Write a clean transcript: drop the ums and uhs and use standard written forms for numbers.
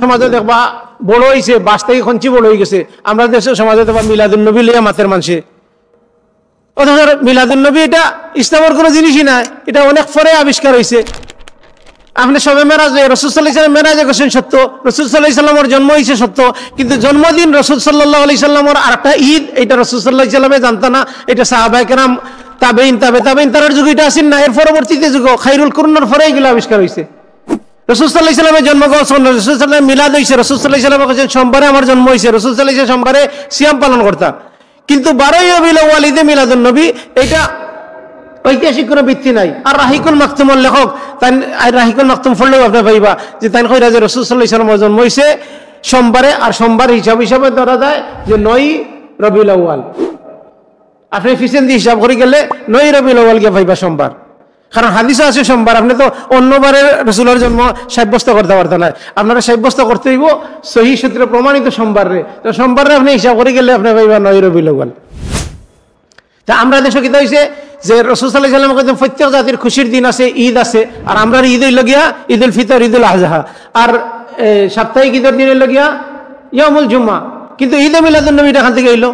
সমাজে দেখবা বড় হয়েছে, বাস থেকে খঞ্চি বড় হয়ে গেছে। আমরা দেশের সমাজে দেখবা মিলাদুল নবী লিয়া মাতের মানুষে, অথচ মিলাদুল নবী এটা ইসলামের কোনো জিনিসই নাই, এটা অনেক পরে আবিষ্কার হয়েছে। আপনি সবে মেরাজ, রসুল সাল্লাল্লাহু আলাইহি সাল্লাম মেরাজে গেছেন সত্য, রসুল সাল্লাল্লাহু আলাইহি সাল্লামের জন্ম হয়েছে সত্য, কিন্তু জন্মদিন রসুল সাল্লাল্লাহু আলাইহি সাল্লামের আর একটা ঈদ, এটা রসুল সাল্লাল্লাহু আলাইহি সাল্লামে জানতো না। এটা সাহাবায়ে কেরাম, তাবেঈন, তাবেঈন তার যুগে এটা আসেন না, এর পরবর্তীতে যুগ খায়রুল কুরুনের পরে এগুলো আবিষ্কার হয়েছে। রসুল সাল্লাল্লাহু আলাইহি সাল্লামের জন্মগ্রহণ, রসুল সাল্লাল্লাহু মিলাদ হয়েছে, রসুল সাল্লাল্লাহু আলাইহি সাল্লাম বলেছেন সোমবারে আমার জন্ম হয়েছে, রসুল সাল্লাল্লাহু আলাইহি সাল্লাম সোমবারে সিয়াম পালন করতাম। কিন্তু 12ই রবিউল আউয়াল ঈদে মিলাদুন নবী, এটা ঐতিহাসিক কোনো ভিত্তি নাই। আর রাহিকুল মাকতুমের লেখক, তাই রাহিকুল মাকতুম পড়লেও আপনি পাইবা যে তাই কইরা যে রসুল সাল্লাল্লাহু আলাইহি সাল্লামের জন্ম হয়েছে সোমবারে, আর সোমবার হিসাবে ধরা যায় যে 9ই রবিউল আউয়াল। আপনি ফিসেন দিয়ে হিসাব করে গেলে 9ই রবিউল আউয়াল গিয়ে পাইবা সোমবার, কারণ হাদিসও আছে সোমবার। আপনি তো অন্যবারে রসুলের জন্ম সাব্যস্ত করতে পারতেন না, আপনারা সাব্যস্ত করতে হইব সহিহ সূত্রে প্রমাণিত সোমবারে। তো সোমবারে আপনি হিসাব করে গেলে আপনি পাইবা 9ই রবিউল আউয়াল। তা আমরা দেশে কিতা হয়েছে যে রসুল সাল্লাল্লাহু আলাইহি সাল্লাম কইতেন প্রত্যেক জাতির খুশির দিন আছে, ঈদ আছে, আর আমরা ঈদ হইল গিয়া ঈদুল ফিতর, ঈদুল আযহা, আর সাপ্তাহিক ঈদের দিন হইল গিয়া ইয়াউমুল জুমআ। কিন্তু ঈদে মিলাদুন নবী এখান থেকে হইল